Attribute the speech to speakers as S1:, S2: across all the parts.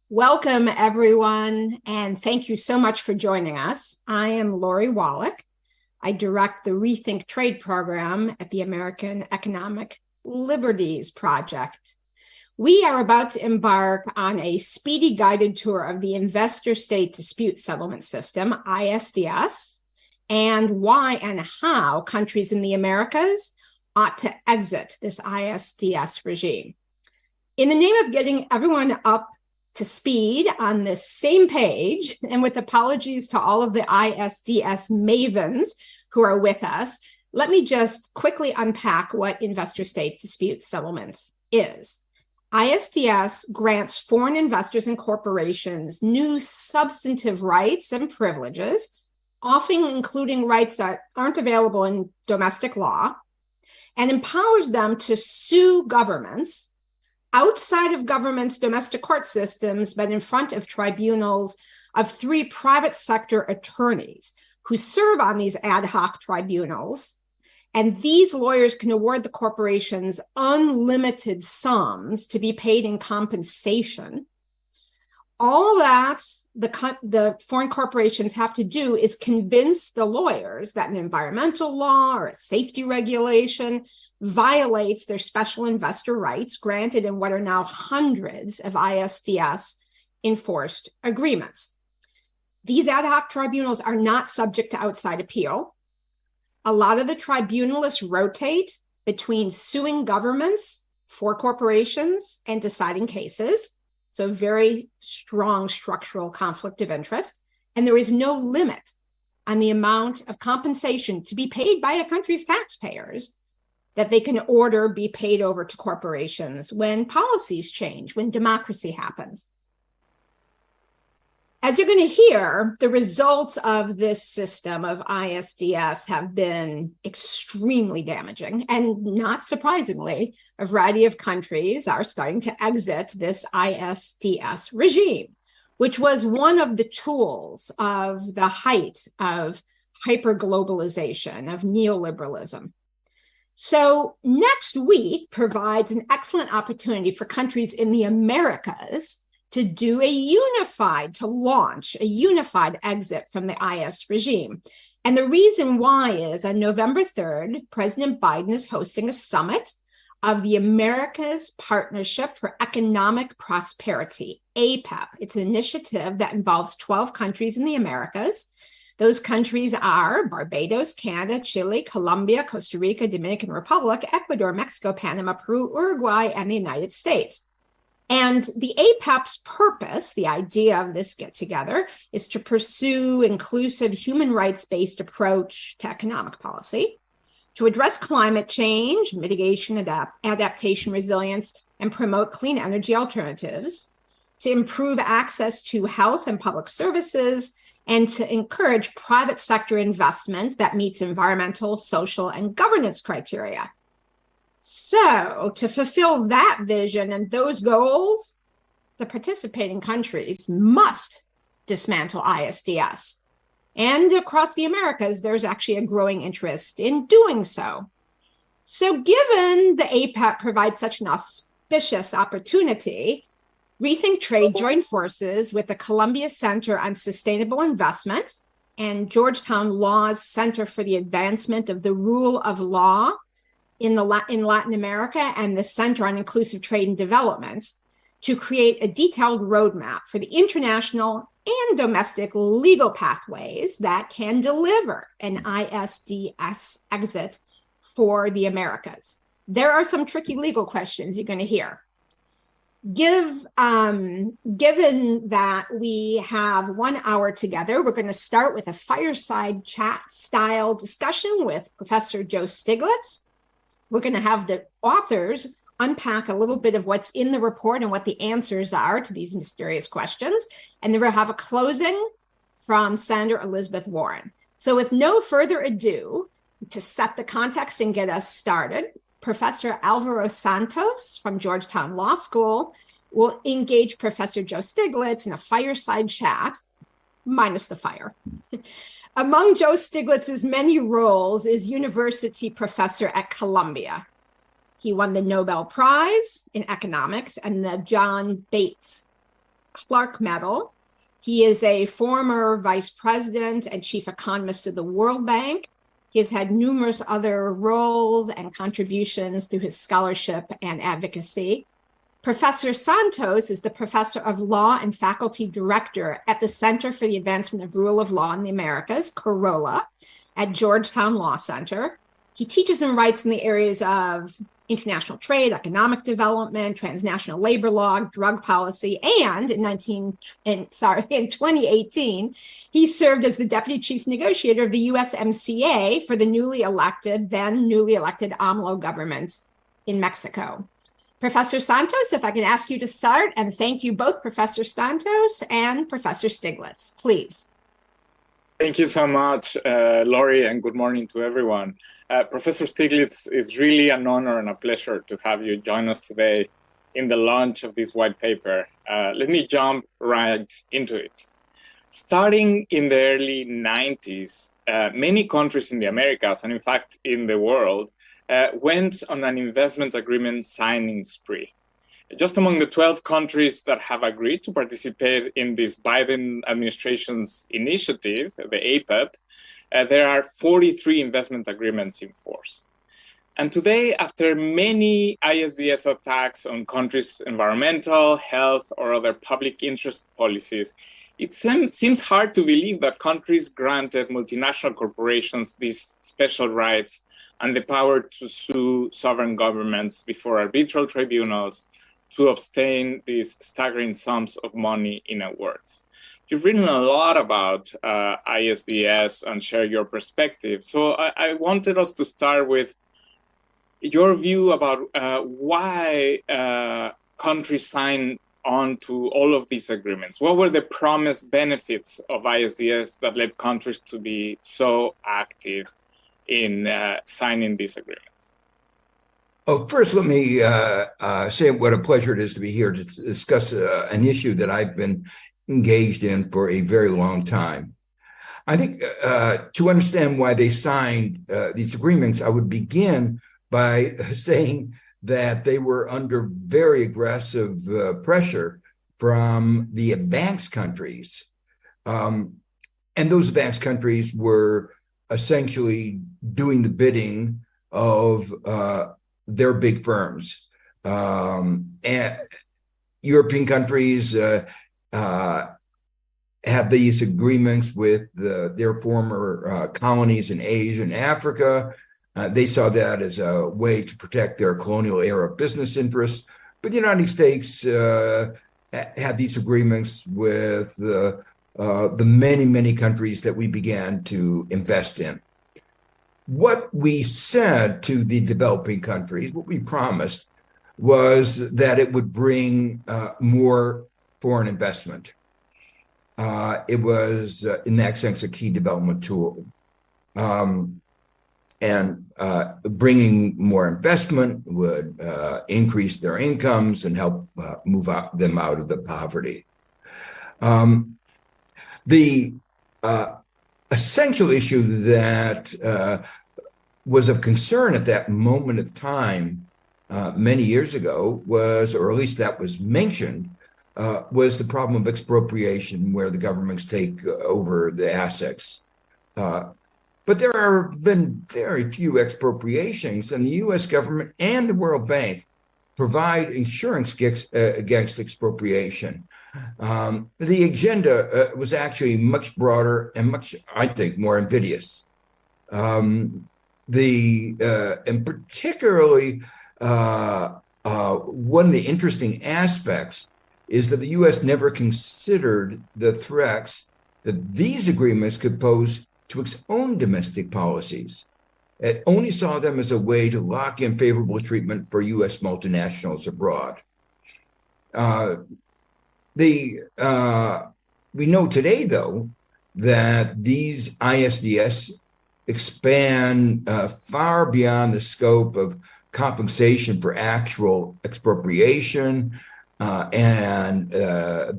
S1: Welcome, everyone, and thank you so much for joining us. I am Lori Wallach. I direct the Rethink Trade program at the American Economic Liberties Project. We are about to embark on a speedy guided tour of the Investor-State Dispute Settlement System, ISDS, and why and how countries in the Americas ought to exit this ISDS regime. In the name of getting everyone up to speed on this same page, and with apologies to all of the ISDS mavens who are with us, let me just quickly unpack what investor-state dispute settlement is. ISDS grants foreign investors and corporations new substantive rights and privileges, often including rights that aren't available in domestic law, and empowers them to sue governments outside of government's domestic court systems, but in front of tribunals of 3 private sector attorneys who serve on these ad hoc tribunals. And these lawyers can award the corporations unlimited sums to be paid in compensation. All that the foreign corporations have to do is convince the lawyers that an environmental law or a safety regulation violates their special investor rights granted in what are now hundreds of ISDS-enforced agreements. These ad hoc tribunals are not subject to outside appeal. A lot of the tribunalists rotate between suing governments for corporations and deciding cases. So very strong structural conflict of interest. And there is no limit on the amount of compensation to be paid by a country's taxpayers that they can order be paid over to corporations when policies change, when democracy happens. As you're going to hear, the results of this system of ISDS have been extremely damaging. And not surprisingly, a variety of countries are starting to exit this ISDS regime, which was one of the tools of the height of hyperglobalization, of neoliberalism. So next week provides an excellent opportunity for countries in the Americas to launch a unified exit from the IS regime. And the reason why is on November 3rd, President Biden is hosting a summit of the Americas Partnership for Economic Prosperity, APEP. It's an initiative that involves 12 countries in the Americas. Those countries are Barbados, Canada, Chile, Colombia, Costa Rica, Dominican Republic, Ecuador, Mexico, Panama, Peru, Uruguay, and the United States. And the APEP's purpose, the idea of this get-together, is to pursue inclusive human rights-based approach to economic policy, to address climate change, mitigation, adaptation, resilience, and promote clean energy alternatives, to improve access to health and public services, and to encourage private sector investment that meets environmental, social, and governance criteria. So to fulfill that vision and those goals, the participating countries must dismantle ISDS. And across the Americas, there's actually a growing interest in doing so. So given the APEP provides such an auspicious opportunity, Rethink Trade joined forces with the Columbia Center on Sustainable Investment and Georgetown Law's Center for the Advancement of the Rule of Law in Latin America and the Center on Inclusive Trade and Development to create a detailed roadmap for the international and domestic legal pathways that can deliver an ISDS exit for the Americas. There are some tricky legal questions you're going to hear. Given that we have 1 hour together, we're going to start with a fireside chat style discussion with Professor Joe Stiglitz. We're going to have the authors unpack a little bit of what's in the report and what the answers are to these mysterious questions. And then we'll have a closing from Senator Elizabeth Warren. So with no further ado, to set the context and get us started, Professor Alvaro Santos from Georgetown Law School will engage Professor Joe Stiglitz in a fireside chat, minus the fire. Among Joe Stiglitz's many roles is university professor at Columbia. He won the Nobel Prize in Economics and the John Bates Clark Medal. He is a former vice president and chief economist of the World Bank. He has had numerous other roles and contributions through his scholarship and advocacy. Professor Santos is the professor of law and faculty director at the Center for the Advancement of Rule of Law in the Americas, CAROLA, at Georgetown Law Center. He teaches and writes in the areas of international trade, economic development, transnational labor law, drug policy, and in 2018, he served as the deputy chief negotiator of the USMCA for the then newly elected AMLO government in Mexico. Professor Santos, if I can ask you to start, and thank you both, Professor Santos and Professor Stiglitz, please.
S2: Thank you so much, Lori, and good morning to everyone. Professor Stiglitz, it's really an honor and a pleasure to have you join us today in the launch of this white paper. Let me jump right into it. Starting in the early 90s, many countries in the Americas, and in fact in the world, went on an investment agreement signing spree. Just among the 12 countries that have agreed to participate in this Biden administration's initiative, the APEP, there are 43 investment agreements in force. And today, after many ISDS attacks on countries' environmental, health, or other public interest policies, it seems hard to believe that countries granted multinational corporations these special rights and the power to sue sovereign governments before arbitral tribunals to obtain these staggering sums of money in awards. You've written a lot about ISDS and share your perspective. So I wanted us to start with your view about why countries sign on to all of these agreements. What were the promised benefits of ISDS that led countries to be so active in signing these agreements?
S3: Oh, first, let me say what a pleasure it is to be here to discuss an issue that I've been engaged in for a very long time. I think to understand why they signed these agreements, I would begin by saying that they were under very aggressive pressure from the advanced countries. And those advanced countries were essentially doing the bidding of their big firms. And European countries have these agreements with their former colonies in Asia and Africa. They saw that as a way to protect their colonial era business interests. But the United States had these agreements with the many countries that we began to invest in. What we said to the developing countries, what we promised, was that it would bring more foreign investment. It was, in that sense, a key development tool. And bringing more investment would increase their incomes and help move them out of the poverty. The essential issue that was of concern at that moment of time many years ago was, or at least that was mentioned, was the problem of expropriation, where the governments take over the assets. But there have been very few expropriations, and the U.S. government and the World Bank provide insurance against expropriation. The agenda was actually much broader and much, I think, more invidious. And particularly, one of the interesting aspects is that the U.S. never considered the threats that these agreements could pose to its own domestic policies. It only saw them as a way to lock in favorable treatment for U.S. multinationals abroad. We know today, though, that these ISDS expand far beyond the scope of compensation for actual expropriation, and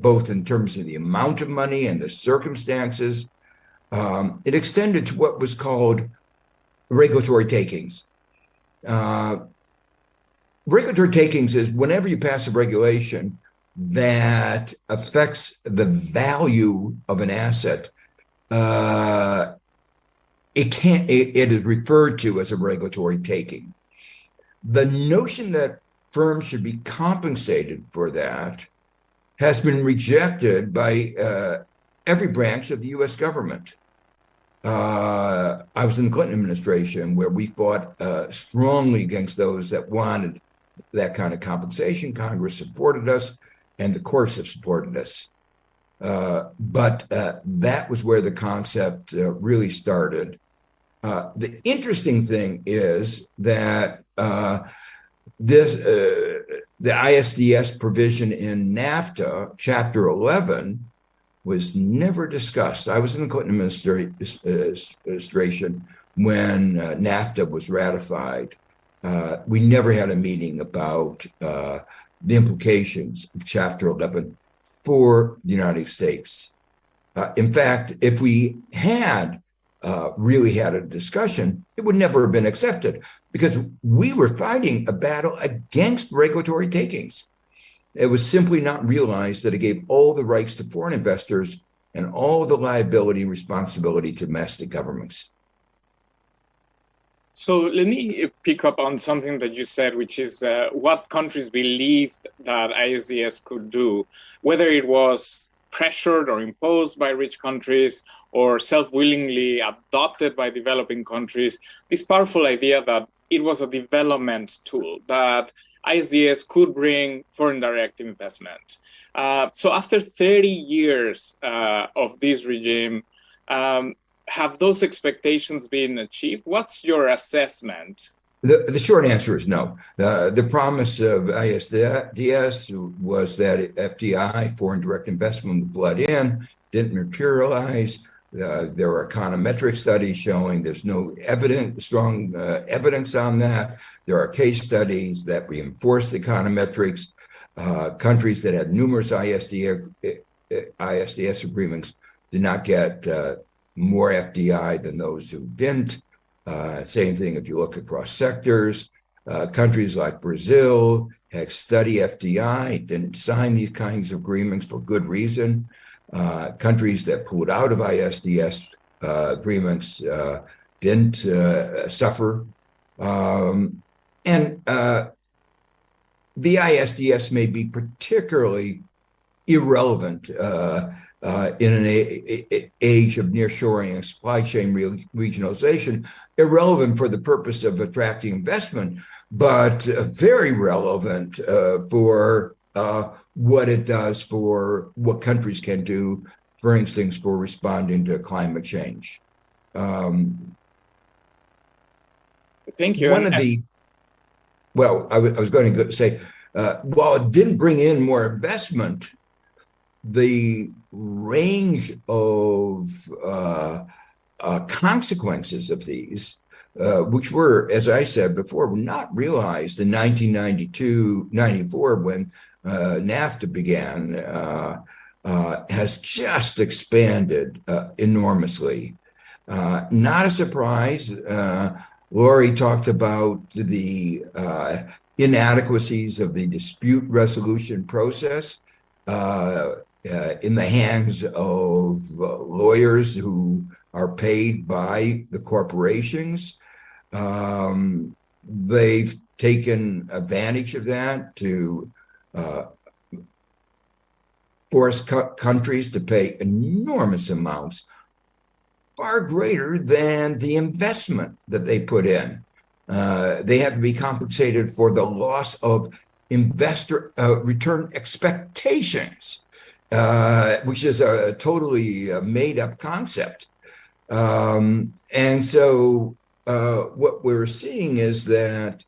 S3: both in terms of the amount of money and the circumstances. It extended to what was called regulatory takings. Regulatory takings is whenever you pass a regulation that affects the value of an asset, it is referred to as a regulatory taking. The notion that firms should be compensated for that has been rejected by every branch of the U.S. government. I was in the Clinton administration where we fought strongly against those that wanted that kind of compensation. Congress supported us, and the courts have supported us. But that was where the concept really started. The interesting thing is that the ISDS provision in NAFTA, Chapter 11, was never discussed. I was in the Clinton administration when NAFTA was ratified. We never had a meeting about the implications of Chapter 11 for the United States. In fact, if we had really had a discussion, it would never have been accepted because we were fighting a battle against regulatory takings. It was simply not realized that it gave all the rights to foreign investors and all the liability and responsibility to domestic governments.
S2: So let me pick up on something that you said, which is what countries believed that ISDS could do, whether it was pressured or imposed by rich countries or self-willingly adopted by developing countries, this powerful idea that it was a development tool, that ISDS could bring foreign direct investment. So after 30 years of this regime, have those expectations been achieved? What's your assessment?
S3: The short answer is no. The promise of ISDS was that FDI, foreign direct investment, would flood in, didn't materialize. There are econometric studies showing there's no strong evidence on that. There are case studies that reinforce the econometrics. Countries that had numerous ISDS agreements did not get more FDI than those who didn't. Same thing if you look across sectors. Countries like Brazil had study FDI, didn't sign these kinds of agreements for good reason. Countries that pulled out of ISDS agreements didn't suffer. And the ISDS may be particularly irrelevant in an age of nearshoring and supply chain regionalization, irrelevant for the purpose of attracting investment, but very relevant for what it does for what countries can do, for instance, for responding to climate change.
S2: Thank you.
S3: I was going to say, while it didn't bring in more investment, the range of consequences of these, which were, as I said before, not realized in 1992-94 when NAFTA began, has just expanded enormously. Not a surprise. Lori talked about the inadequacies of the dispute resolution process in the hands of lawyers who are paid by the corporations. They've taken advantage of that to force countries to pay enormous amounts, far greater than the investment that they put in. They have to be compensated for the loss of investor return expectations, which is a totally made-up concept. And so what we're seeing is that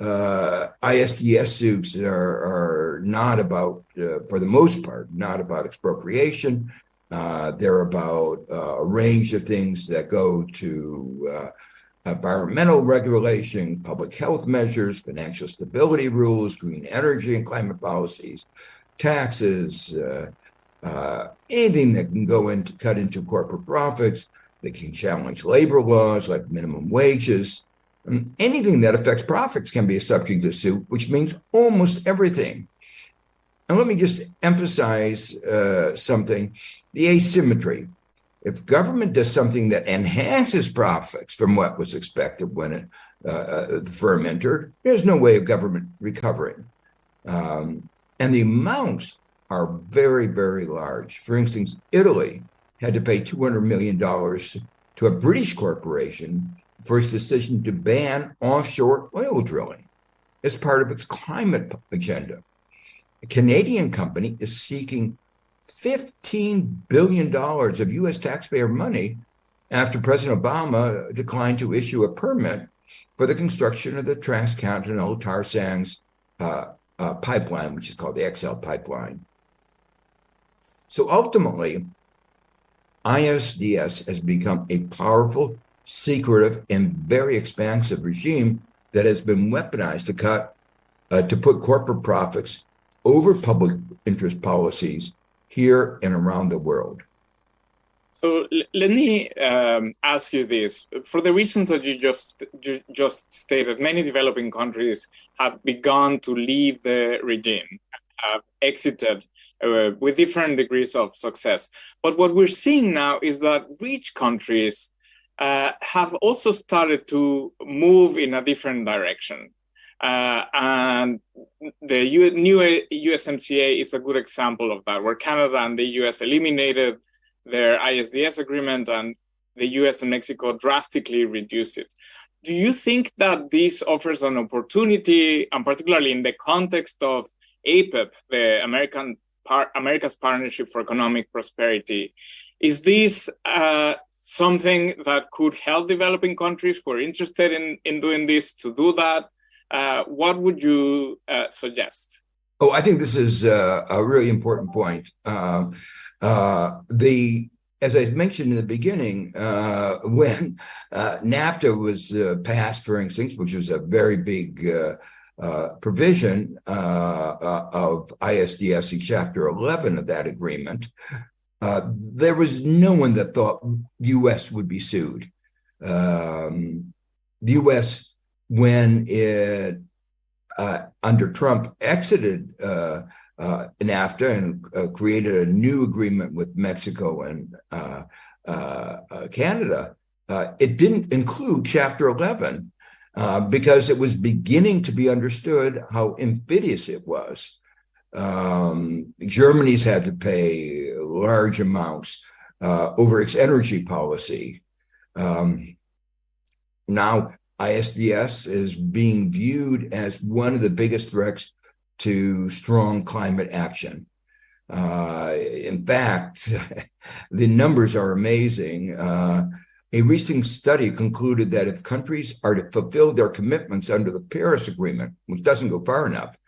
S3: ISDS suits are not about, for the most part, not about expropriation. They're about a range of things that go to environmental regulation, public health measures, financial stability rules, green energy and climate policies, taxes, anything that can go into cut into corporate profits. They can challenge labor laws like minimum wages. Anything that affects profits can be a subject of suit, which means almost everything. And let me just emphasize something, the asymmetry. If government does something that enhances profits from what was expected when the firm entered, there's no way of government recovering. And the amounts are very, very large. For instance, Italy had to pay $200 million to a British corporation for its decision to ban offshore oil drilling as part of its climate agenda. A Canadian company is seeking $15 billion of U.S. taxpayer money after President Obama declined to issue a permit for the construction of the transcontinental tar sands pipeline, which is called the XL pipeline. So ultimately, ISDS has become a powerful, secretive, and very expansive regime that has been weaponized to put corporate profits over public interest policies here and around the world.
S2: So let me ask you this. For the reasons that you just stated, many developing countries have begun to leave the regime, have exited with different degrees of success. But what we're seeing now is that rich countries have also started to move in a different direction. And the new USMCA is a good example of that, where Canada and the US eliminated their ISDS agreement and the US and Mexico drastically reduced it. Do you think that this offers an opportunity, and particularly in the context of APEP, the America's Partnership for Economic Prosperity, is this something that could help developing countries who are interested in doing this to do that? What would you suggest?
S3: Oh, I think this is a really important point. As I mentioned in the beginning, when NAFTA was passed, for instance, which was a very big provision of ISDS in Chapter 11 of that agreement, there was no one that thought the U.S. would be sued. The U.S., when it under Trump exited NAFTA and created a new agreement with Mexico and Canada, it didn't include Chapter 11 because it was beginning to be understood how invidious it was. Germany's had to pay large amounts over its energy policy. Now, ISDS is being viewed as one of the biggest threats to strong climate action. In fact, the numbers are amazing. A recent study concluded that if countries are to fulfill their commitments under the Paris Agreement, which doesn't go far enough,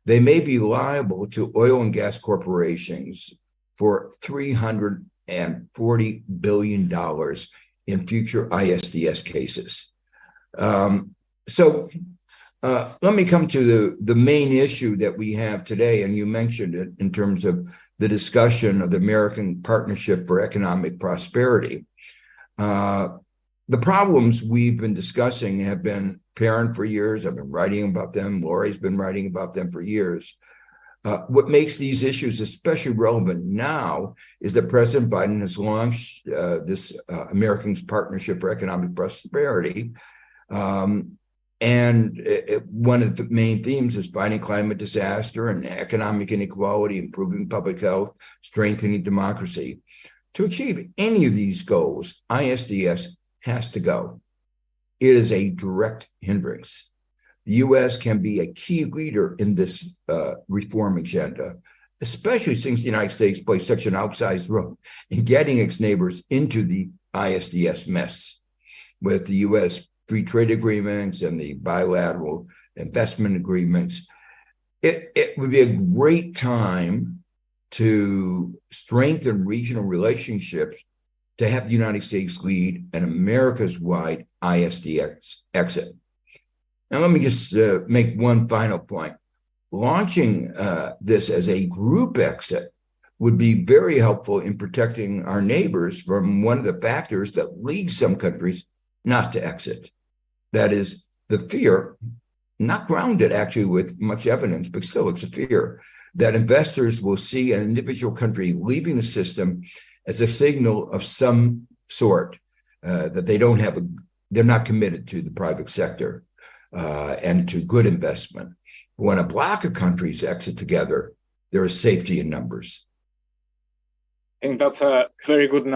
S3: they may be liable to oil and gas corporations for $340 billion in future ISDS cases. So let me come to the main issue that we have today, and you mentioned it in terms of the discussion of the American Partnership for Economic Prosperity. The problems we've been discussing have been apparent for years. I've been writing about them. Lori's been writing about them for years. What makes these issues especially relevant now is that President Biden has launched this American Partnership for Economic Prosperity. And one of the main themes is fighting climate disaster and economic inequality, improving public health, strengthening democracy. To achieve any of these goals, ISDS has to go. It is a direct hindrance. The U.S. can be a key leader in this reform agenda, especially since the United States plays such an outsized role in getting its neighbors into the ISDS mess. With the U.S. free trade agreements and the bilateral investment agreements, it would be a great time to strengthen regional relationships to have the United States lead an America's-wide ISDS exit. Now, let me just make one final point. Launching this as a group exit would be very helpful in protecting our neighbors from one of the factors that leads some countries not to exit. That is the fear, not grounded actually with much evidence, but still it's a fear, that investors will see an individual country leaving the system as a signal of some sort, that they're not committed to the private sector and to good investment. When a block of countries exit together, there is safety in numbers.
S2: I think that's a very good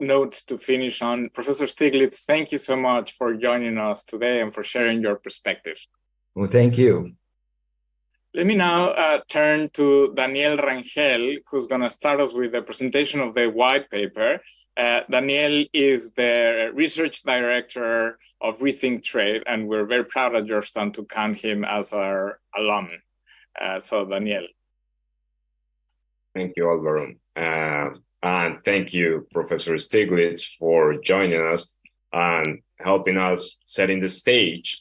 S2: note to finish on. Professor Stiglitz, thank you so much for joining us today and for sharing your perspective.
S3: Well, thank you.
S2: Let me now turn to Daniel Rangel, who's going to start us with the presentation of the white paper. Daniel is the research director of Rethink Trade, and we're very proud at Georgetown to count him as our alum. So, Daniel.
S4: Thank you, Alvaro. And thank you, Professor Stiglitz, for joining us and helping us setting the stage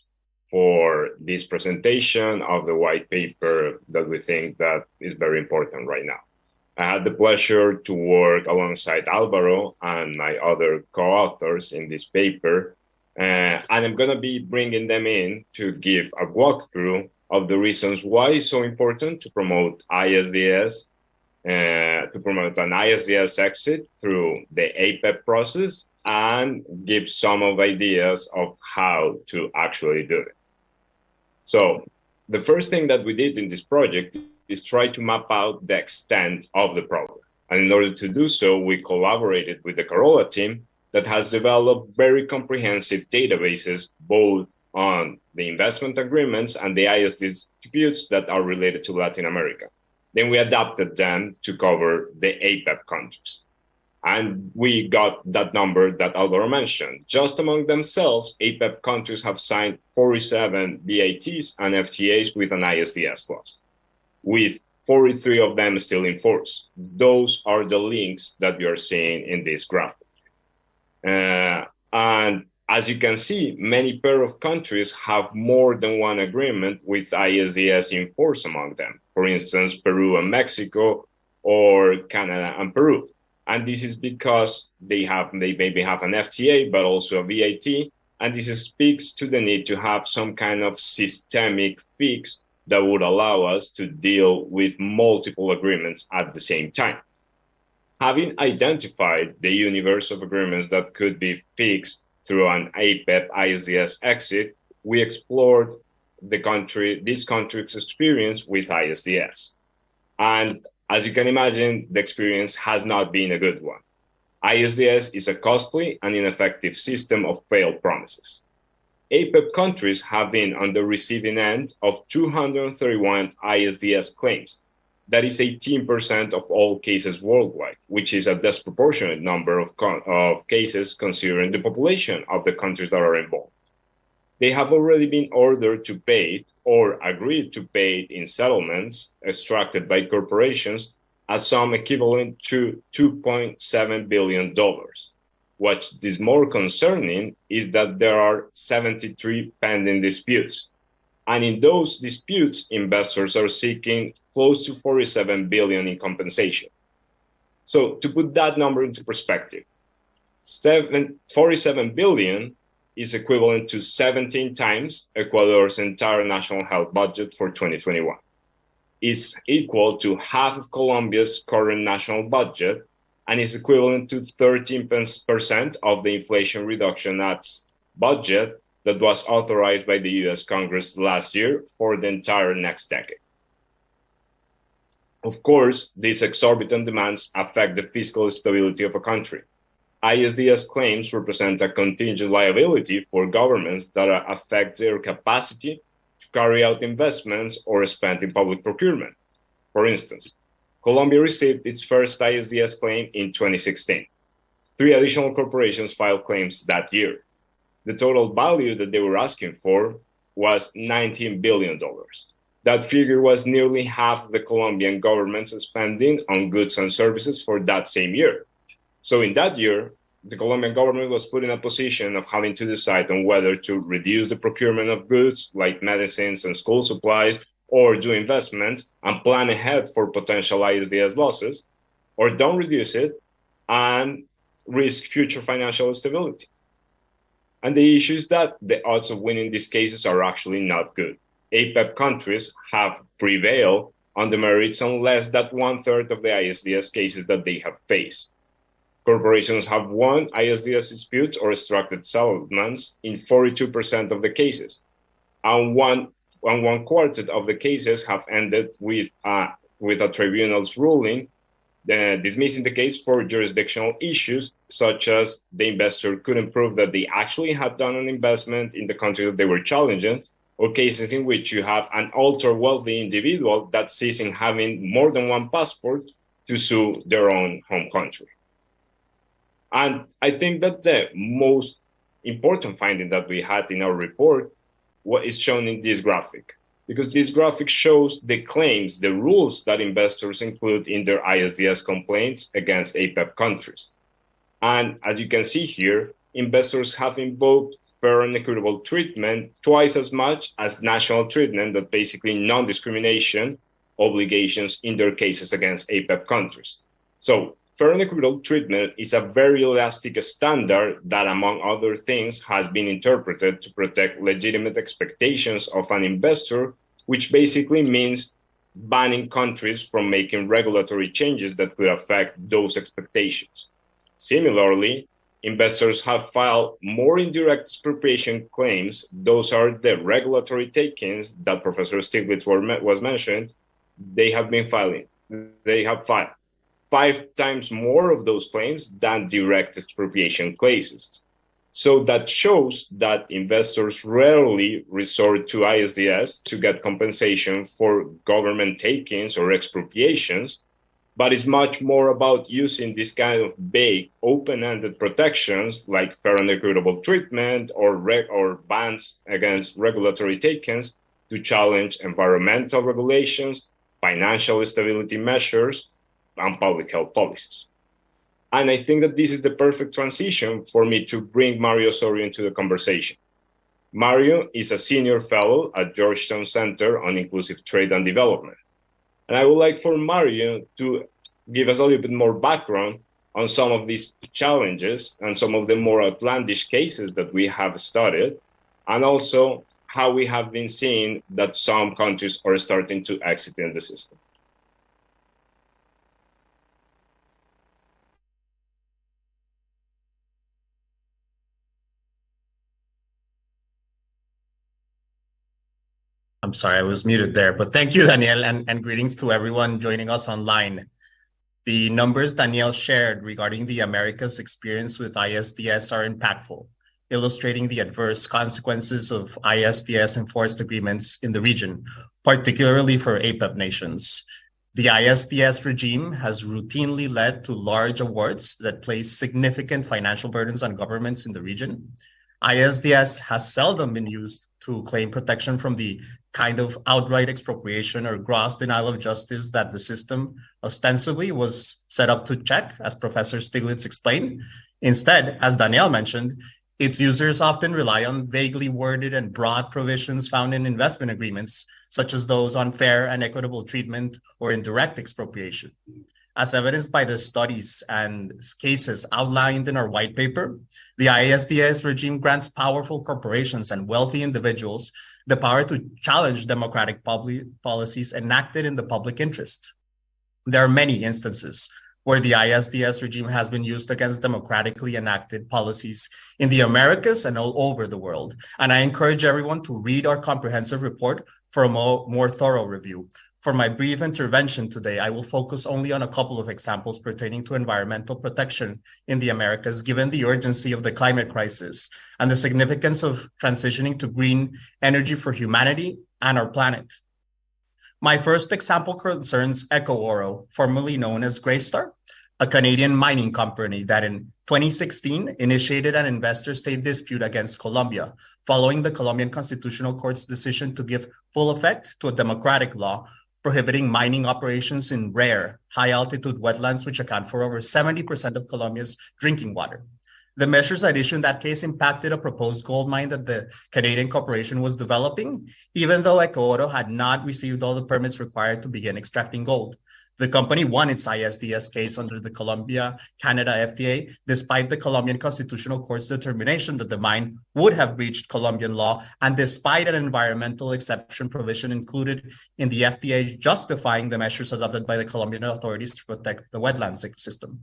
S4: for this presentation of the white paper that we think that is very important right now. I had the pleasure to work alongside Alvaro and my other co-authors in this paper, and I'm going to be bringing them in to give a walkthrough of the reasons why it's so important to promote ISDS, to promote an ISDS exit through the APEP process, and give some of ideas of how to actually do it. So the first thing that we did in this project is try to map out the extent of the problem. And in order to do so, we collaborated with the CAROLA team that has developed very comprehensive databases, both on the investment agreements and the ISDS disputes that are related to Latin America. Then we adapted them to cover the APEP countries. And we got that number that Alvaro mentioned. Just among themselves, APEP countries have signed 47 BATs and FTAs with an ISDS clause, with 43 of them still in force. Those are the links that you are seeing in this graphic. And as you can see, many pair of countries have more than one agreement with ISDS-enforced among them. For instance, Peru and Mexico, or Canada and Peru. And this is because they maybe have an FTA, but also a VAT. And this speaks to the need to have some kind of systemic fix that would allow us to deal with multiple agreements at the same time. Having identified the universe of agreements that could be fixed through an APEP ISDS exit, we explored this country's experience with ISDS. And as you can imagine, the experience has not been a good one. ISDS is a costly and ineffective system of failed promises. APEP countries have been on the receiving end of 231 ISDS claims. That is 18% of all cases worldwide, which is a disproportionate number of cases considering the population of the countries that are involved. They have already been ordered to pay or agreed to pay in settlements extracted by corporations a sum equivalent to $2.7 billion. What is more concerning is that there are 73 pending disputes. And in those disputes, investors are seeking close to 47 billion in compensation. So to put that number into perspective, 47 billion is equivalent to 17 times Ecuador's entire national health budget for 2021. Is equal to half of Colombia's current national budget and is equivalent to 13% of the Inflation Reduction Act's budget that was authorized by the US Congress last year for the entire next decade. Of course, these exorbitant demands affect the fiscal stability of a country. ISDS claims represent a contingent liability for governments that affect their capacity to carry out investments or spend in public procurement. For instance, Colombia received its first ISDS claim in 2016. 3 additional corporations filed claims that year. The total value that they were asking for was $19 billion. That figure was nearly half the Colombian government's spending on goods and services for that same year. So in that year, the Colombian government was put in a position of having to decide on whether to reduce the procurement of goods like medicines and school supplies, or do investments and plan ahead for potential ISDS losses, or don't reduce it and risk future financial stability. And the issue is that the odds of winning these cases are actually not good. APEP countries have prevailed on the merits on less than 1/3 of the ISDS cases that they have faced. Corporations have won ISDS disputes or extracted settlements in 42% of the cases, and one quarter of the cases have ended with a tribunal's ruling dismissing the case for jurisdictional issues, such as the investor couldn't prove that they actually had done an investment in the country that they were challenging, or cases in which you have an ultra-wealthy individual that's ceasing having more than one passport to sue their own home country. And I think that the most important finding that we had in our report what is shown in this graphic, because this graphic shows the claims, the rules that investors include in their ISDS complaints against APEP countries. And as you can see here, investors have invoked fair and equitable treatment twice as much as national treatment, that basically non-discrimination obligations in their cases against APEP countries. So fair and equitable treatment is a very elastic standard that, among other things, has been interpreted to protect legitimate expectations of an investor, which basically means banning countries from making regulatory changes that could affect those expectations. Similarly, investors have filed more indirect expropriation claims. Those are the regulatory takings that Professor Stiglitz was mentioning. They have filed 5 times more of those claims than direct expropriation cases. So that shows that investors rarely resort to ISDS to get compensation for government takings or expropriations, but it's much more about using this kind of vague, open-ended protections like fair and equitable treatment or bans against regulatory takings to challenge environmental regulations, financial stability measures, and public health policies. And I think that this is the perfect transition for me to bring Mario Osorio into the conversation. Mario is a senior fellow at Georgetown Center on Inclusive Trade and Development. And I would like for Mario to give us a little bit more background on some of these challenges and some of the more outlandish cases that we have studied, and also how we have been seeing that some countries are starting to exit in the system.
S5: I'm sorry, I was muted there, but thank you, Daniel, and greetings to everyone joining us online. The numbers Daniel shared regarding the Americas' experience with ISDS are impactful, illustrating the adverse consequences of ISDS-enforced agreements in the region, particularly for APEP nations. The ISDS regime has routinely led to large awards that place significant financial burdens on governments in the region. ISDS has seldom been used to claim protection from the kind of outright expropriation or gross denial of justice that the system ostensibly was set up to check, as Professor Stiglitz explained. Instead, as Daniel mentioned, its users often rely on vaguely worded and broad provisions found in investment agreements, such as those on fair and equitable treatment or indirect expropriation. As evidenced by the studies and cases outlined in our white paper, the ISDS regime grants powerful corporations and wealthy individuals the power to challenge democratic policies enacted in the public interest. There are many instances where the ISDS regime has been used against democratically enacted policies in the Americas and all over the world. And I encourage everyone to read our comprehensive report for a more thorough review. For my brief intervention today, I will focus only on a couple of examples pertaining to environmental protection in the Americas, given the urgency of the climate crisis and the significance of transitioning to green energy for humanity and our planet. My first example concerns Eco-Oro, formerly known as Greystar, a Canadian mining company that in 2016 initiated an investor state dispute against Colombia, following the Colombian Constitutional Court's decision to give full effect to a democratic law prohibiting mining operations in rare, high-altitude wetlands, which account for over 70% of Colombia's drinking water. The measures at issue in that case impacted a proposed gold mine that the Canadian corporation was developing, even though Eco-Oro had not received all the permits required to begin extracting gold. The company won its ISDS case under the Colombia-Canada FTA, despite the Colombian Constitutional Court's determination that the mine would have breached Colombian law, and despite an environmental exception provision included in the FTA justifying the measures adopted by the Colombian authorities to protect the wetlands ecosystem.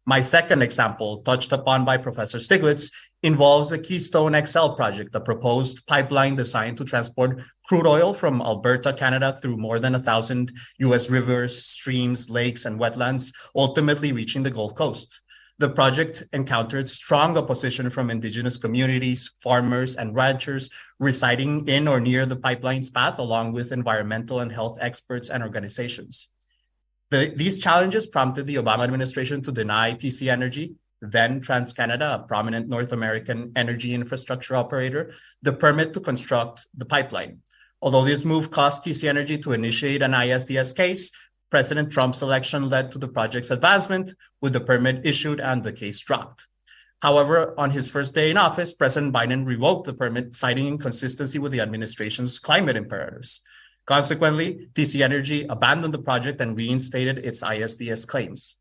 S5: My second example, touched upon by Professor Stiglitz, involves the Keystone XL project, a proposed pipeline designed to transport crude oil from Alberta, Canada, through more than 1,000 U.S. rivers, streams, lakes, and wetlands, ultimately reaching the Gulf Coast. The project encountered strong opposition from indigenous communities, farmers, and ranchers residing in or near the pipeline's path, along with environmental and health experts and organizations. These challenges prompted the Obama administration to deny TC Energy, then TransCanada, a prominent North American energy infrastructure operator, the permit to construct the pipeline. Although this move caused TC Energy to initiate an ISDS case, President Trump's election led to the project's advancement, with the permit issued and the case dropped. However, on his first day in office, President Biden revoked the permit, citing inconsistency with the administration's climate imperatives. Consequently, TC Energy abandoned the project and reinstated its ISDS claims.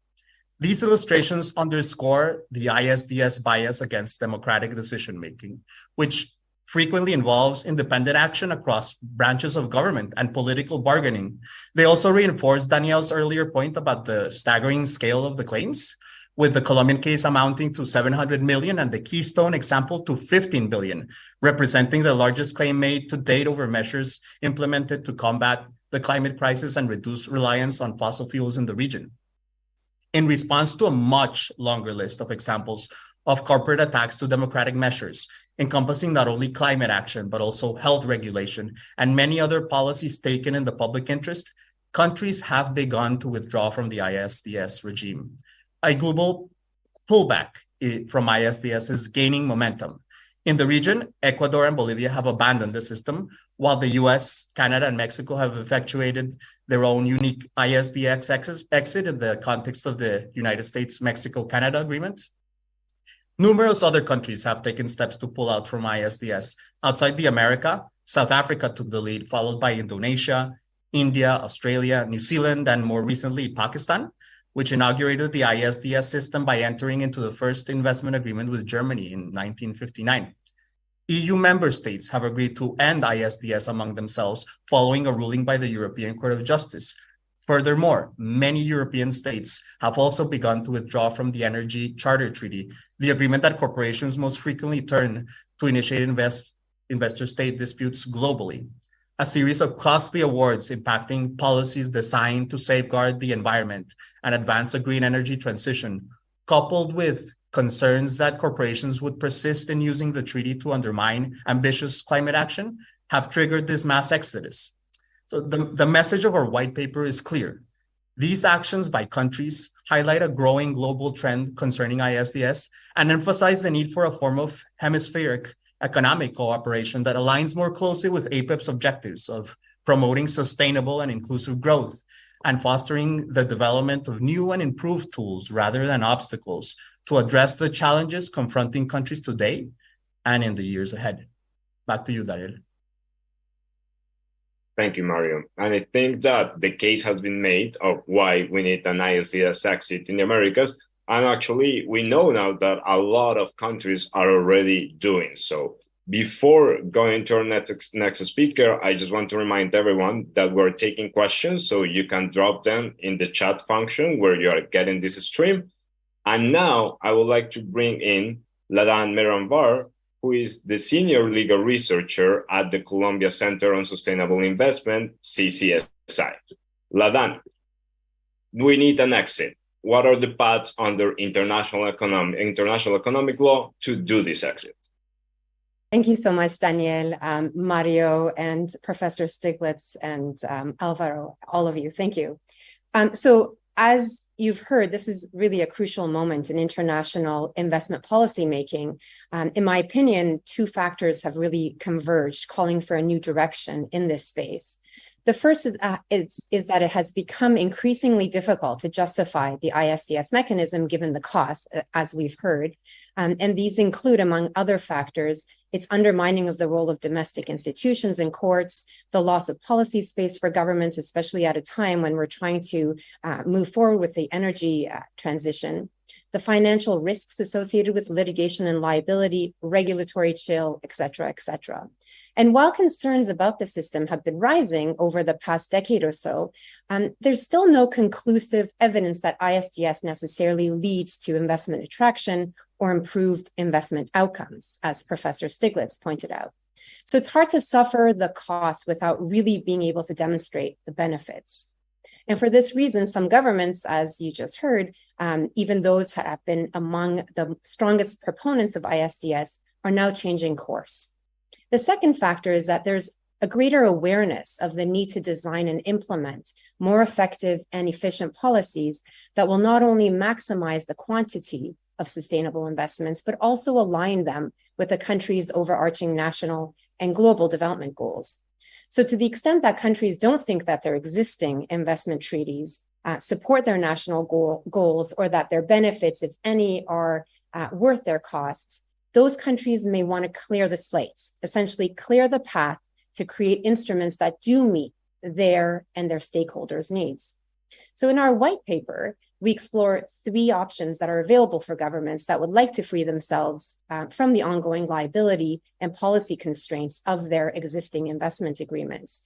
S5: These illustrations underscore the ISDS bias against democratic decision-making, which frequently involves independent action across branches of government and political bargaining. They also reinforce Danielle's earlier point about the staggering scale of the claims, with the Colombian case amounting to 700 million and the Keystone example to 15 billion, representing the largest claim made to date over measures implemented to combat the climate crisis and reduce reliance on fossil fuels in the region. In response to a much longer list of examples of corporate attacks to democratic measures, encompassing not only climate action, but also health regulation and many other policies taken in the public interest, countries have begun to withdraw from the ISDS regime. A global pullback from ISDS is gaining momentum. In the region, Ecuador and Bolivia have abandoned the system, while the US, Canada, and Mexico have effectuated their own unique ISDS exit in the context of the United States-Mexico-Canada agreement. Numerous other countries have taken steps to pull out from ISDS. Outside the America, South Africa took the lead, followed by Indonesia, India, Australia, New Zealand, and more recently, Pakistan, which inaugurated the ISDS system by entering into the first investment agreement with Germany in 1959. EU member states have agreed to end ISDS among themselves following a ruling by the European Court of Justice. Furthermore, many European states have also begun to withdraw from the Energy Charter Treaty, the agreement that corporations most frequently turn to initiate investor-state disputes globally. A series of costly awards impacting policies designed to safeguard the environment and advance a green energy transition, coupled with concerns that corporations would persist in using the treaty to undermine ambitious climate action, have triggered this mass exodus. So the message of our white paper is clear. These actions by countries highlight a growing global trend concerning ISDS and emphasize the need for a form of hemispheric economic cooperation that aligns more closely with APEP's objectives of promoting sustainable and inclusive growth and fostering the development of new and improved tools rather than obstacles to address the challenges confronting countries today and in the years ahead. Back to you, Daniel.
S4: Thank you, Mario. And I think that the case has been made of why we need an ISDS exit in the Americas. And actually, we know now that a lot of countries are already doing so. Before going to our next speaker, I just want to remind everyone that we're taking questions, so you can drop them in the chat function where you are getting this stream. And now I would like to bring in Ladan Meranvar, who is the senior legal researcher at the Columbia Center on Sustainable Investment, CCSI. Ladan, we need an exit. What are the paths under international economic law to do this exit?
S6: Thank you so much, Daniel, Mario, and Professor Stiglitz, and Alvaro, all of you. Thank you. So as you've heard, this is really a crucial moment in international investment policy making. In my opinion, two factors have really converged, calling for a new direction in this space. The first is that it has become increasingly difficult to justify the ISDS mechanism given the costs, as we've heard. And these include, among other factors, its undermining of the role of domestic institutions and courts, the loss of policy space for governments, especially at a time when we're trying to move forward with the energy transition, the financial risks associated with litigation and liability, regulatory chill, et cetera, et cetera. And while concerns about the system have been rising over the past decade or so, there's still no conclusive evidence that ISDS necessarily leads to investment attraction or improved investment outcomes, as Professor Stiglitz pointed out. So it's hard to suffer the cost without really being able to demonstrate the benefits. And for this reason, some governments, as you just heard, even those that have been among the strongest proponents of ISDS, are now changing course. The second factor is that there's a greater awareness of the need to design and implement more effective and efficient policies that will not only maximize the quantity of sustainable investments, but also align them with the country's overarching national and global development goals. So to the extent that countries don't think that their existing investment treaties support their national goals, or that their benefits, if any, are worth their costs, those countries may want to clear the slates, essentially clear the path to create instruments that do meet their and their stakeholders' needs. So in our white paper, we explore 3 options that are available for governments that would like to free themselves from the ongoing liability and policy constraints of their existing investment agreements.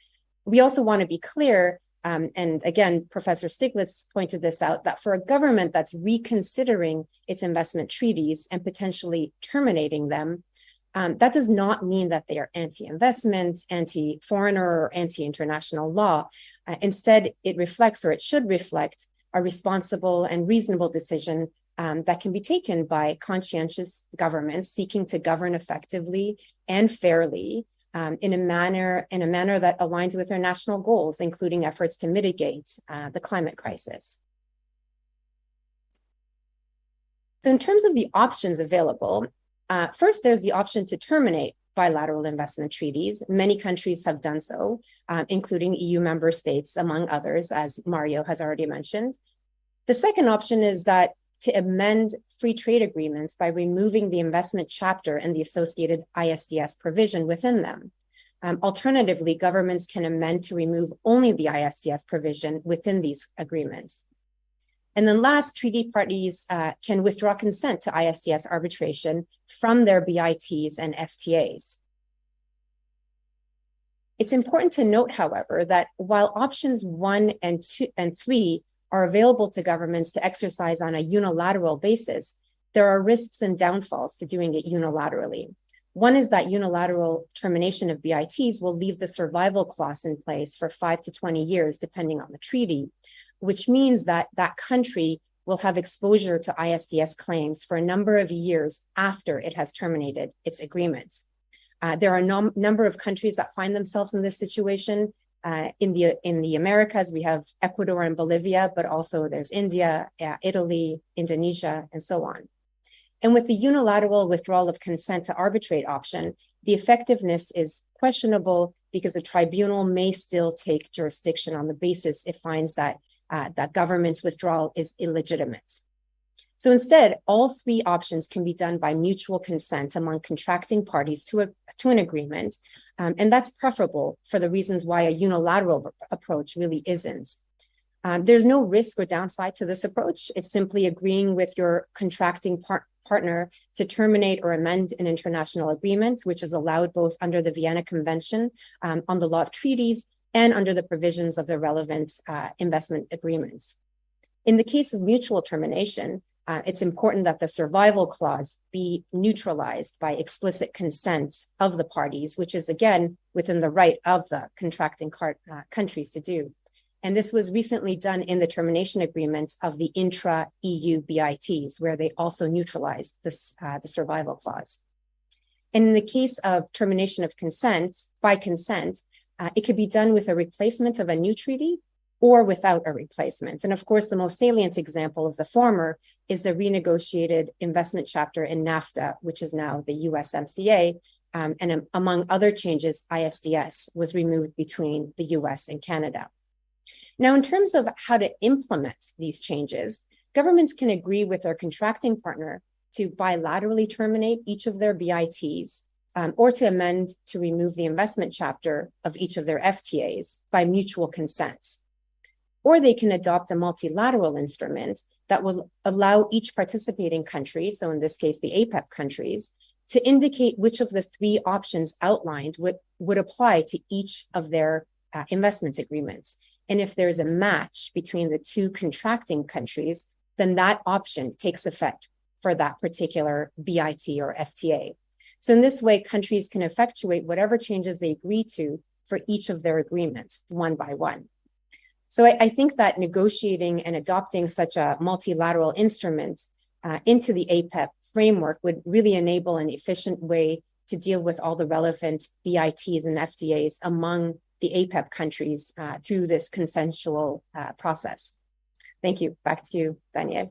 S6: We also want to be clear, and again, Professor Stiglitz pointed this out, that for a government that's reconsidering its investment treaties and potentially terminating them, that does not mean that they are anti-investment, anti-foreigner, or anti-international law. Instead, it reflects, or it should reflect, a responsible and reasonable decision that can be taken by conscientious governments seeking to govern effectively and fairly in a manner that aligns with their national goals, including efforts to mitigate the climate crisis. So in terms of the options available, first, there's the option to terminate bilateral investment treaties. Many countries have done so, including EU member states, among others, as Mario has already mentioned. The second option is that to amend free trade agreements by removing the investment chapter and the associated ISDS provision within them. Alternatively, governments can amend to remove only the ISDS provision within these agreements. And then last, treaty parties can withdraw consent to ISDS arbitration from their BITs and FTAs. It's important to note, however, that while options 1 and 2 and 3 are available to governments to exercise on a unilateral basis, there are risks and downfalls to doing it unilaterally. One is that unilateral termination of BITs will leave the survival clause in place for 5 to 20 years, depending on the treaty, which means that that country will have exposure to ISDS claims for a number of years after it has terminated its agreement. There are a number of countries that find themselves in this situation. In the Americas, we have Ecuador and Bolivia, but also there's India, Italy, Indonesia, and so on. And with the unilateral withdrawal of consent to arbitrate option, the effectiveness is questionable because the tribunal may still take jurisdiction on the basis it finds that that government's withdrawal is illegitimate. So instead, all 3 options can be done by mutual consent among contracting parties to an agreement, and that's preferable for the reasons why a unilateral approach really isn't. There's no risk or downside to this approach. It's simply agreeing with your contracting partner to terminate or amend an international agreement, which is allowed both under the Vienna Convention on the law of treaties and under the provisions of the relevant investment agreements. In the case of mutual termination, it's important that the survival clause be neutralized by explicit consent of the parties, which is, again, within the right of the contracting countries to do. And this was recently done in the termination agreement of the intra-EU BITs, where they also neutralized this, the survival clause. And in the case of termination of consent, by consent, it could be done with a replacement of a new treaty or without a replacement. And of course, the most salient example of the former is the renegotiated investment chapter in NAFTA, which is now the USMCA. And among other changes, ISDS was removed between the US and Canada. Now, in terms of how to implement these changes, governments can agree with their contracting partner to bilaterally terminate each of their BITs or to amend to remove the investment chapter of each of their FTAs by mutual consent. Or they can adopt a multilateral instrument that will allow each participating country, so in this case, the APEP countries, to indicate which of the three options outlined would apply to each of their investment agreements. And if there's a match between the two contracting countries, then that option takes effect for that particular BIT or FTA. So in this way, countries can effectuate whatever changes they agree to for each of their agreements, one by one. So I think that negotiating and adopting such a multilateral instrument into the APEP framework would really enable an efficient way to deal with all the relevant BITs and FTAs among the APEP countries through this consensual process. Thank you. Back to you, Daniel.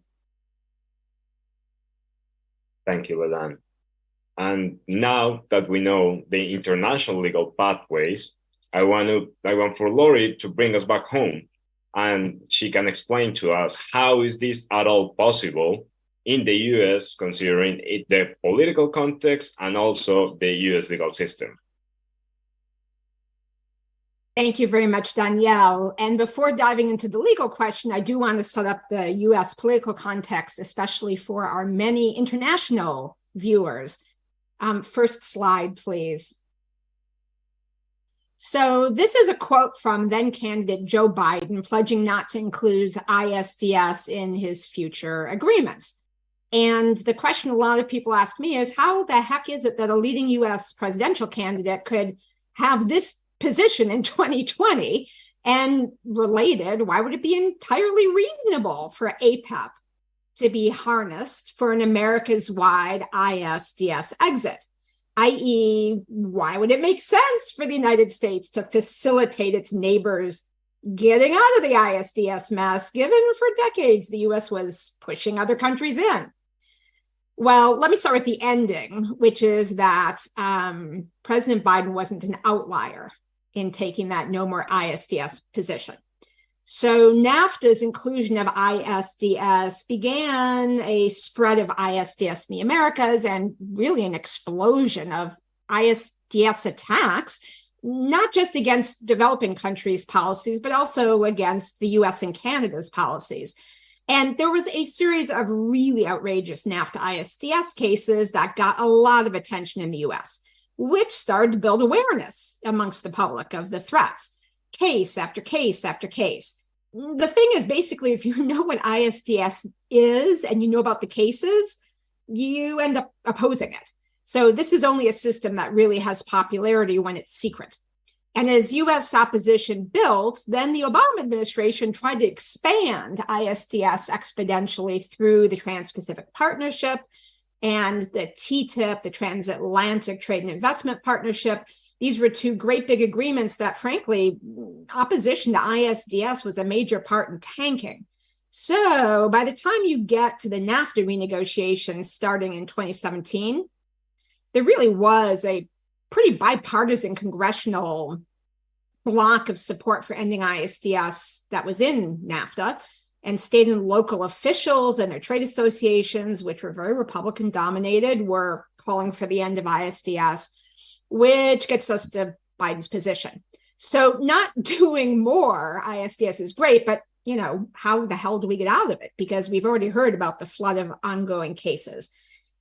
S4: Thank you, Ledan. And now that we know the international legal pathways, I want for Lori to bring us back home, and she can explain to us how is this at all possible in the US, considering the political context and also the US legal system.
S1: Thank you very much, Danielle. And before diving into the legal question, I do want to set up the US political context, especially for our many international viewers. First slide, please. So this is a quote from then candidate Joe Biden pledging not to include ISDS in his future agreements. And the question a lot of people ask me is, how the heck is it that a leading US presidential candidate could have this position in 2020? And related, why would it be entirely reasonable for APEP to be harnessed for an Americas-wide ISDS exit? i.e., why would it make sense for the United States to facilitate its neighbors getting out of the ISDS mess, given for decades the US was pushing other countries in? Well, let me start with the ending, which is that President Biden wasn't an outlier in taking that no more ISDS position. So NAFTA's inclusion of ISDS began a spread of ISDS in the Americas and really an explosion of ISDS attacks, not just against developing countries' policies, but also against the US and Canada's policies. And there was a series of really outrageous NAFTA ISDS cases that got a lot of attention in the US, which started to build awareness amongst the public of the threats. Case after case after case. The thing is, basically, if you know what ISDS is and you know about the cases, you end up opposing it. So this is only a system that really has popularity when it's secret. And as US opposition built, then the Obama administration tried to expand ISDS exponentially through the Trans-Pacific Partnership and the TTIP, the Transatlantic Trade and Investment Partnership. These were two great big agreements that, frankly, opposition to ISDS was a major part in tanking. So by the time you get to the NAFTA renegotiations starting in 2017, there really was a pretty bipartisan congressional block of support for ending ISDS that was in NAFTA, and state and local officials and their trade associations, which were very Republican dominated, were calling for the end of ISDS, which gets us to Biden's position. So not doing more ISDS is great, but how the hell do we get out of it? Because we've already heard about the flood of ongoing cases.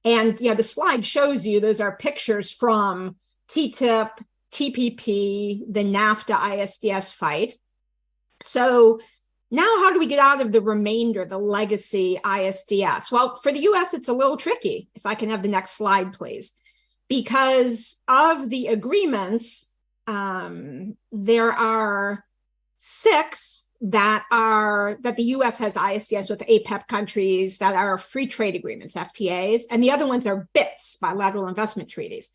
S1: And the slide shows you, those are pictures from TTIP, TPP, the NAFTA ISDS fight. So now how do we get out of the remainder, the legacy ISDS? Well, for the US, it's a little tricky. If I can have the next slide, please. Because of the agreements, there are 6 that the US has ISDS with APEP countries that are free trade agreements, FTAs, and the other ones are BITs, bilateral investment treaties.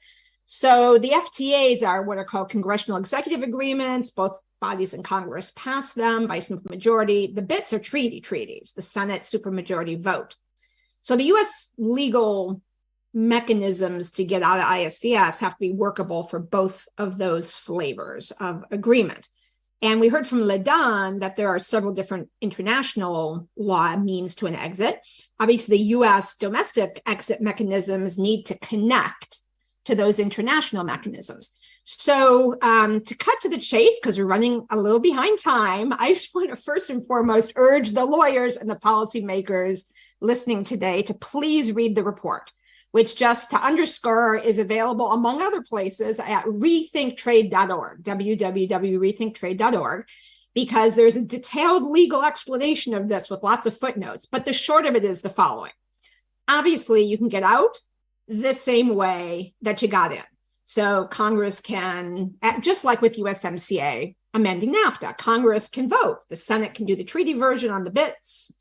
S1: So the FTAs are what are called congressional executive agreements. Both bodies in Congress pass them by simple majority. The BITs are treaties, the Senate supermajority vote. So the US legal mechanisms to get out of ISDS have to be workable for both of those flavors of agreement. And we heard from Ledan that there are several different international law means to an exit. Obviously, the US domestic exit mechanisms need to connect to those international mechanisms. So to cut to the chase, because we're running a little behind time, I just want to first and foremost urge the lawyers and the policymakers listening today to please read the report, which, just to underscore, is available among other places at rethinktrade.org, www.rethinktrade.org, because there's a detailed legal explanation of this with lots of footnotes. But the short of it is the following. Obviously, you can get out the same way that you got in. So Congress can, just like with USMCA amending NAFTA, Congress can vote. The Senate can do the treaty version on the bits,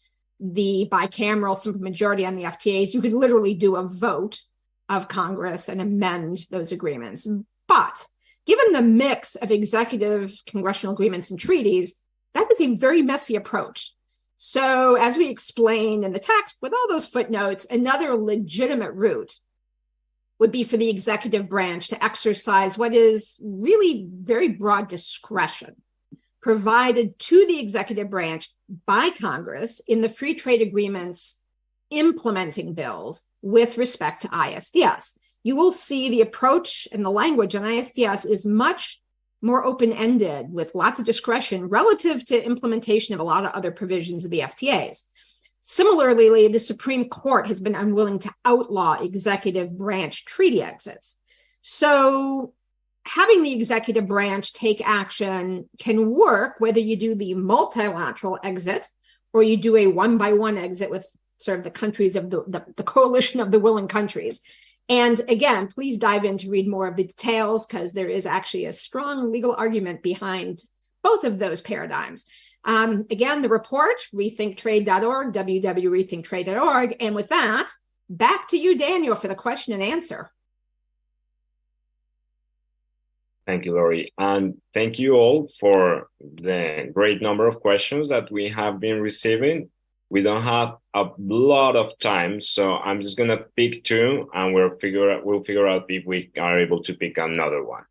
S1: the bicameral simple majority on the FTAs. You could literally do a vote of Congress and amend those agreements. But given the mix of executive, congressional agreements and treaties, that is a very messy approach. So as we explain in the text with all those footnotes, another legitimate route would be for the executive branch to exercise what is really very broad discretion provided to the executive branch by Congress in the free trade agreements implementing bills with respect to ISDS. You will see the approach and the language on ISDS is much more open-ended with lots of discretion relative to implementation of a lot of other provisions of the FTAs. Similarly, the Supreme Court has been unwilling to outlaw executive branch treaty exits. So having the executive branch take action can work whether you do the multilateral exit or you do a one-by-one exit with sort of the countries of the coalition of the willing countries. And again, please dive in to read more of the details, because there is actually a strong legal argument behind both of those paradigms. Again, the report, rethinktrade.org, www.rethinktrade.org. And with that, back to you, Daniel, for the question and answer.
S4: Thank you, Lori. And thank you all for the great number of questions that we have been receiving. We don't have a lot of time, so I'm just going to pick two, and we'll figure out if we are able to pick another one.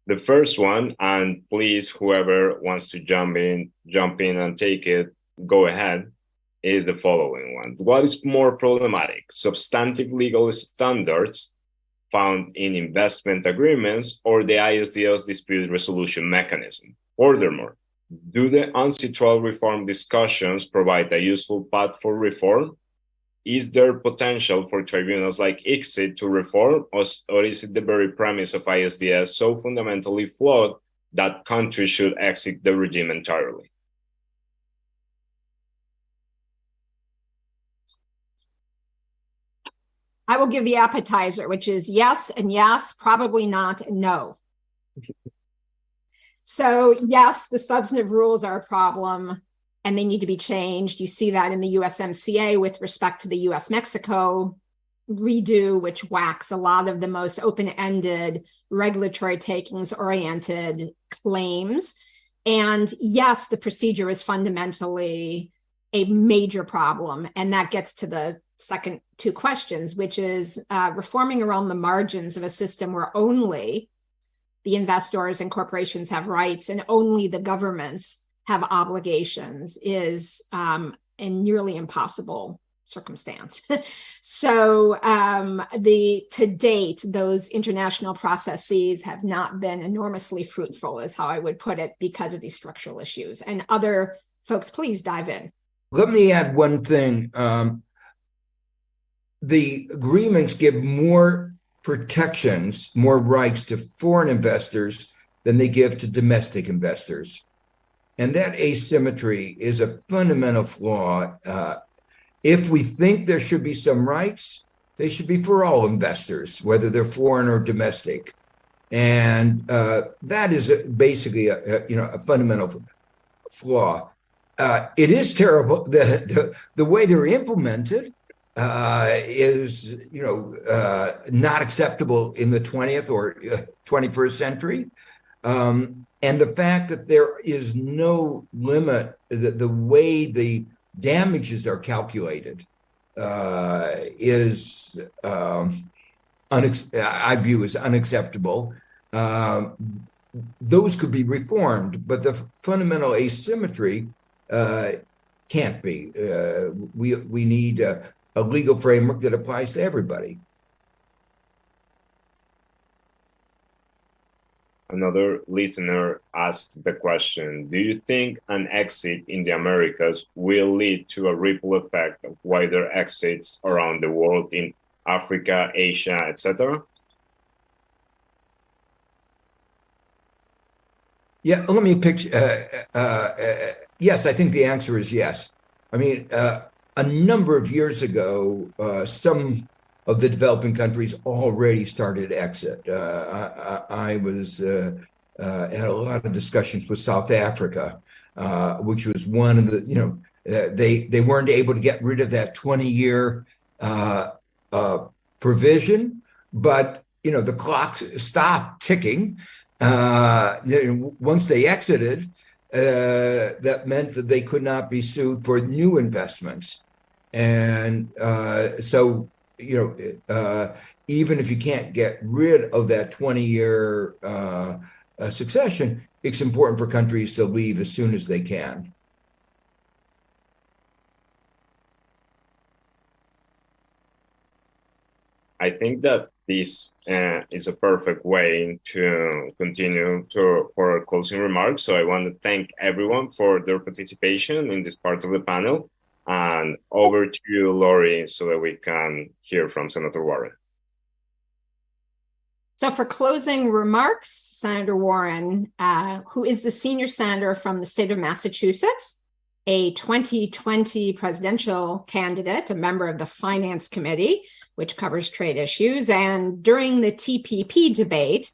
S4: The first one, and please, whoever wants to jump in and take it, go ahead, is the following one. What is more problematic? Substantive legal standards found in investment agreements or the ISDS dispute resolution mechanism? Furthermore, do the UNCITRAL reform discussions provide a useful path for reform? Is there potential for tribunals like ICSID to reform, or is it the very premise of ISDS so fundamentally flawed that countries should exit the regime entirely?
S1: I will give the appetizer, which is yes and yes, probably not and no. So yes, the substantive rules are a problem and they need to be changed. You see that in the USMCA with respect to the US-Mexico redo, which whacks a lot of the most open-ended, regulatory takings-oriented claims. And yes, the procedure is fundamentally a major problem. And that gets to the second two questions, which is reforming around the margins of a system where only the investors and corporations have rights and only the governments have obligations is a nearly impossible circumstance. So to date, those international processes have not been enormously fruitful, is how I would put it, because of these structural issues. And other folks, please dive in.
S3: Let me add one thing. The agreements give more protections, more rights to foreign investors than they give to domestic investors. And that asymmetry is a fundamental flaw. If we think there should be some rights, they should be for all investors, whether they're foreign or domestic. And that is basically a fundamental flaw. It is terrible. The way they're implemented is not acceptable in the 20th or 21st century. And the fact that there is no limit, the way the damages are calculated is, I view as unacceptable. Those could be reformed, but the fundamental asymmetry can't be. We need a legal framework that applies to everybody.
S4: Another listener asked the question, do you think an exit in the Americas will lead to a ripple effect of wider exits around the world in Africa, Asia, etc.?
S3: Yeah, let me picture. Yes, I think the answer is yes. I mean, a number of years ago, some of the developing countries already started exit. I was had a lot of discussions with South Africa, which was one of the, they weren't able to get rid of that 20-year provision, but the clock stopped ticking. Once they exited, that meant that they could not be sued for new investments. And so, even if you can't get rid of that 20-year succession, it's important for countries to leave as soon as they can.
S4: I think that this is a perfect way to continue for our closing remarks. So I want to thank everyone for their participation in this part of the panel. And over to you, Lori, so that we can hear from Senator Warren.
S1: So for closing remarks, Senator Warren, who is the senior senator from the state of Massachusetts, a 2020 presidential candidate, a member of the Finance Committee, which covers trade issues. And during the TPP debate,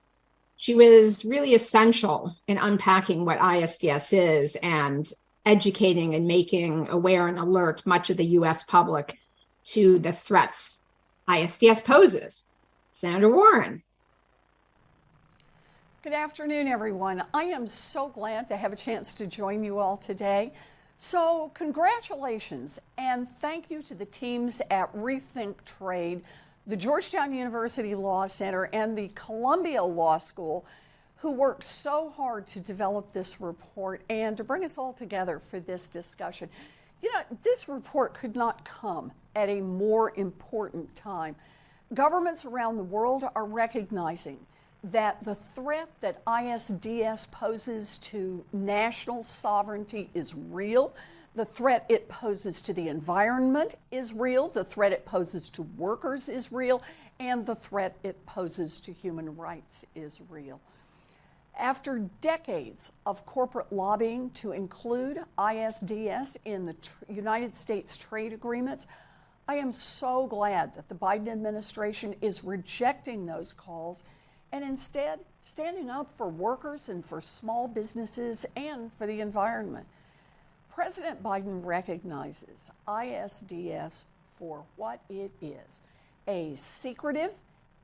S1: she was really essential in unpacking what ISDS is and educating and making aware and alert much of the US public to the threats ISDS poses. Senator Warren.
S7: Good afternoon, everyone. I am so glad to have a chance to join you all today. So congratulations and thank you to the teams at Rethink Trade, the Georgetown University Law Center, and the Columbia Law School, who worked so hard to develop this report and to bring us all together for this discussion. This report could not come at a more important time. Governments around the world are recognizing that the threat that ISDS poses to national sovereignty is real. The threat it poses to the environment is real. The threat it poses to workers is real. And the threat it poses to human rights is real. After decades of corporate lobbying to include ISDS in the United States trade agreements, I am so glad that the Biden administration is rejecting those calls and instead standing up for workers and for small businesses and for the environment. President Biden recognizes ISDS for what it is, a secretive,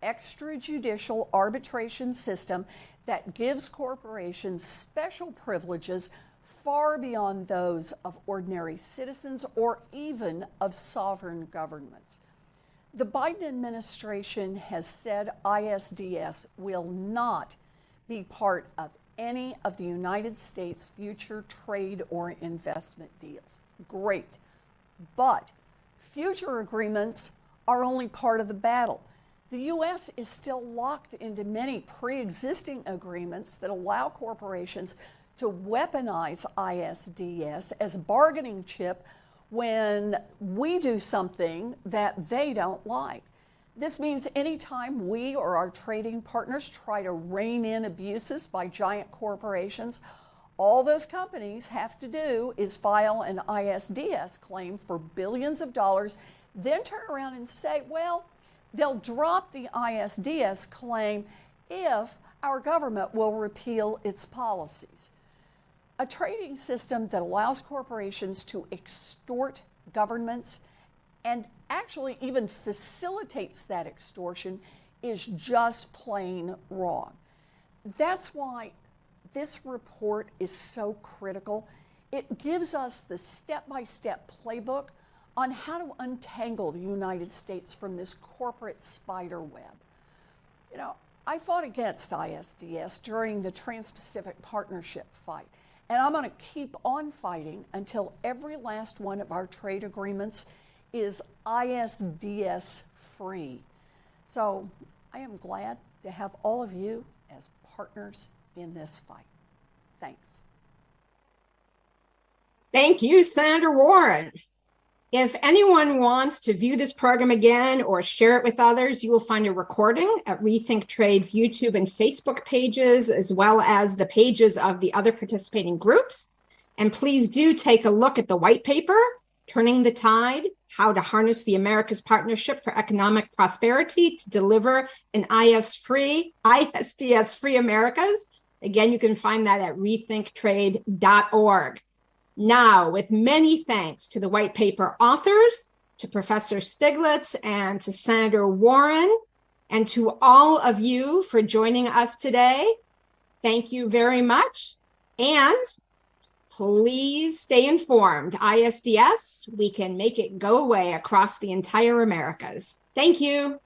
S7: extrajudicial arbitration system that gives corporations special privileges far beyond those of ordinary citizens or even of sovereign governments. The Biden administration has said ISDS will not be part of any of the United States' future trade or investment deals. Great. But future agreements are only part of the battle. The U.S. is still locked into many pre-existing agreements that allow corporations to weaponize ISDS as a bargaining chip when we do something that they don't like. This means anytime we or our trading partners try to rein in abuses by giant corporations, all those companies have to do is file an ISDS claim for billions of dollars, then turn around and say, well, they'll drop the ISDS claim if our government will repeal its policies. A trading system that allows corporations to extort governments and actually even facilitates that extortion is just plain wrong. That's why this report is so critical. It gives us the step-by-step playbook on how to untangle the United States from this corporate spider web. I fought against ISDS during the Trans-Pacific Partnership fight. And I'm going to keep on fighting until every last one of our trade agreements is ISDS-free. So I am glad to have all of you as partners in this fight. Thanks.
S1: Thank you, Senator Warren. If anyone wants to view this program again or share it with others, you will find a recording at Rethink Trade's YouTube and Facebook pages, as well as the pages of the other participating groups. And please do take a look at the white paper, Turning the Tide, How to Harness the Americas Partnership for Economic Prosperity to Deliver an ISDS-Free Americas. Again, you can find that at rethinktrade.org. Now, with many thanks to the white paper authors, to Professor Stiglitz, and to Senator Warren, and to all of you for joining us today, thank you very much. And please stay informed. ISDS, we can make it go away across the entire Americas. Thank you.